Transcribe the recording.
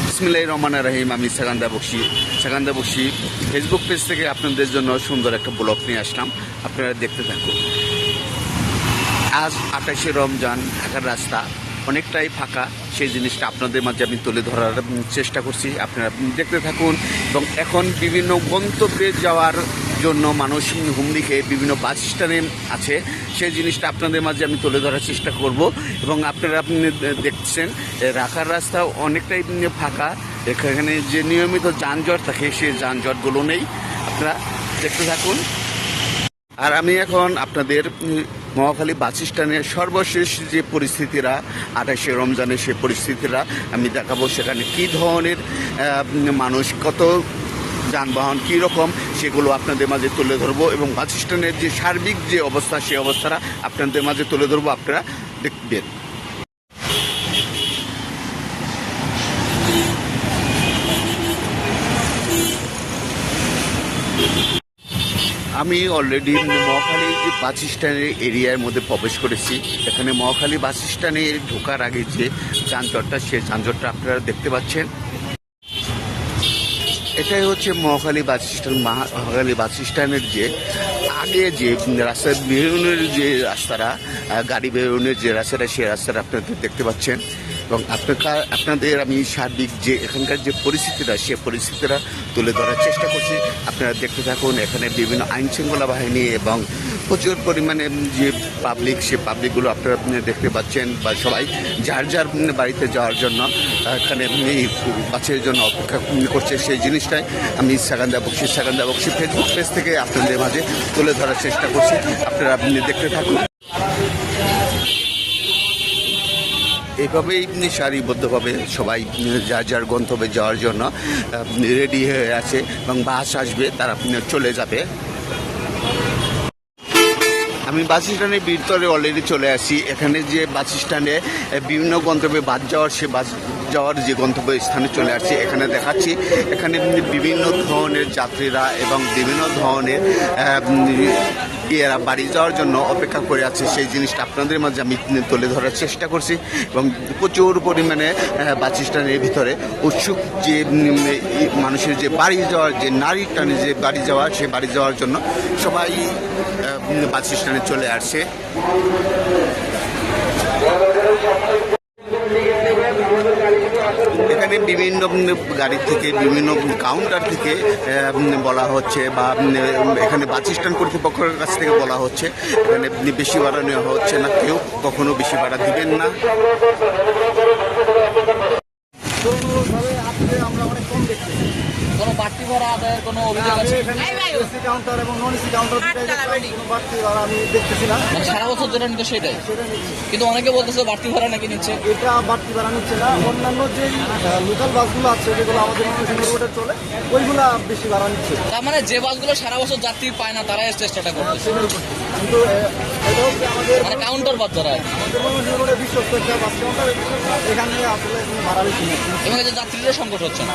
বিসমিল্লাহির রহমানির রহিম। আমি সেকান্দর বক্সি ফেসবুক পেজ থেকে আপনাদের জন্য সুন্দর একটা ব্লগ নিয়ে আসলাম। আপনারা দেখতে থাকুন। আজ 28শে রমজান, ঢাকার রাস্তা অনেকটাই ফাঁকা। সেই জিনিসটা আপনাদের মাঝে আমি তুলে ধরার চেষ্টা করছি। আপনারা দেখতে থাকুন। এবং এখন বিভিন্ন গন্তব্যে যাওয়ার জন্য মানুষ হুমড়ি খেয়ে বিভিন্ন বাস স্ট্যান্ডে আছে। সেই জিনিসটা আপনাদের মাঝে আমি তুলে ধরার চেষ্টা করব। এবং আপনারা দেখছেন ঢাকার রাস্তা অনেকটাই ফাঁকা। এখানে যে নিয়মিত যানজট থাকে সেই যানজটগুলো নেই। আপনারা দেখতে থাকুন। আর আমি এখন আপনাদের মহাখালী বাস স্ট্যান্ডের সর্বশেষ যে পরিস্থিতিরা 28শে রমজানের সেই পরিস্থিতিরা আমি দেখাবো। সেখানে কী ধরনের মানুষ, কত যানবাহন কীরকম, সেগুলো আপনাদের মাঝে তুলে ধরবো। এবং বাস স্ট্যান্ডের যে সার্বিক যে অবস্থা, সেই অবস্থাটা আপনাদের মাঝে তুলে ধরবো। আপনারা দেখবেন। আমি অলরেডি মহাখালী যে বাস স্ট্যান্ডের এরিয়ার মধ্যে প্রবেশ করেছি। এখানে মহাখালী বাস স্ট্যান্ডে ঢোকার আগে যে যানজটটা, সেই যানজটটা আপনারা দেখতে পাচ্ছেন। এটাই হচ্ছে মহাখালী বাস স্ট্যান্ড। মহাখালী বাস স্ট্যান্ডের যে আগে যে রাস্তা বেরোনোর যে রাস্তাটা, গাড়ি বেরোনোর যে রাস্তাটা, সেই রাস্তাটা আপনারা দেখতে পাচ্ছেন। এবং আপনাদের আমি সার্বিক যে এখানকার যে পরিস্থিতিটা, সে পরিস্থিতিটা তুলে ধরার চেষ্টা করছি। আপনারা দেখতে থাকুন। এখানে বিভিন্ন আইনশৃঙ্খলা বাহিনী এবং প্রচুর পরিমাণে যে পাবলিক, সে পাবলিকগুলো আপনারা দেখতে পাচ্ছেন। বা সবাই যার যার বাড়িতে যাওয়ার জন্য এখানে বাসের জন্য অপেক্ষা করছে। সেই জিনিসটাই আমি সেকান্দর বক্সি ফেসবুক পেজ থেকে আপনাদের মাঝে তুলে ধরার চেষ্টা করছি। আপনারা দেখতে থাকুন। এইভাবেই সারিবদ্ধভাবে সবাই যার যার গন্তব্যে যাওয়ার জন্য রেডি হয়ে আছে এবং বাস আসবে, তারা চলে যাবে। আমি বাস স্ট্যান্ডের ভিতরে অলরেডি চলে আসি। এখানে যে বাস স্ট্যান্ডে বিভিন্ন গন্তব্যে বাস যাওয়ার, সে বাস যাওয়ার যে গন্তব্য স্থানে চলে আসছি। এখানে দেখাচ্ছি এখানে বিভিন্ন ধরনের যাত্রীরা এবং বিভিন্ন ধরনের এরা বাড়ি যাওয়ার জন্য অপেক্ষা করে আছে। সেই জিনিসটা আপনাদের মাঝে আমি তুলে ধরার চেষ্টা করছি। এবং প্রচুর পরিমাণে বাস স্ট্যান্ডের ভিতরে উৎসুক যে মানুষের যে বাড়ি যাওয়ার, যে নারীর টানে যে বাড়ি যাওয়া, সে বাড়ি যাওয়ার জন্য সবাই বাস স্ট্যান্ডে চলে আসছে। এখানে বিভিন্ন গাড়ি থেকে, বিভিন্ন কাউন্টার থেকে বলা হচ্ছে, বা এখানে বাস স্ট্যান্ড কর্তৃপক্ষের কাছ থেকে বলা হচ্ছে এখানে বেশি ভাড়া নেওয়া হচ্ছে না, কেউ কখনো বেশি ভাড়া দিবেন না। আমরা অনেক কম দেখছি। কোনো বাড়তি ভাড়া আদায়ের কোনো অভিযোগ আছে? এসি কাউন্টার এবং নন এসি কাউন্টার কোনো বাড়তি ভাড়া আমি দেখতেছি না। মানে সারা বছর যেটা নিত সেটাই, কিন্তু অনেকে বলতেছে বাড়তি ভাড়া নাকি নিচ্ছে। এটা বাড়তি ভাড়া নিচ্ছে না। অন্যান্য যে লোকাল বাসগুলো আছে, যেগুলো আমাদের রোডে চলে, ওইগুলা বেশি ভাড়া নিচ্ছে। তার মানে যে বাসগুলো সারা বছর যাত্রী পায় না, তারাই চেষ্টাটা করতেছে। কিন্তু এটা হচ্ছে আমাদের মানে কাউন্টার বাস যারা আমাদের রোডে বিশ্বস্ত একটা বাস কাউন্টার, এখানে আসলে ভাড়া বেশি নিচ্ছে এবং এই যে যাত্রীরও সংকট হচ্ছে না।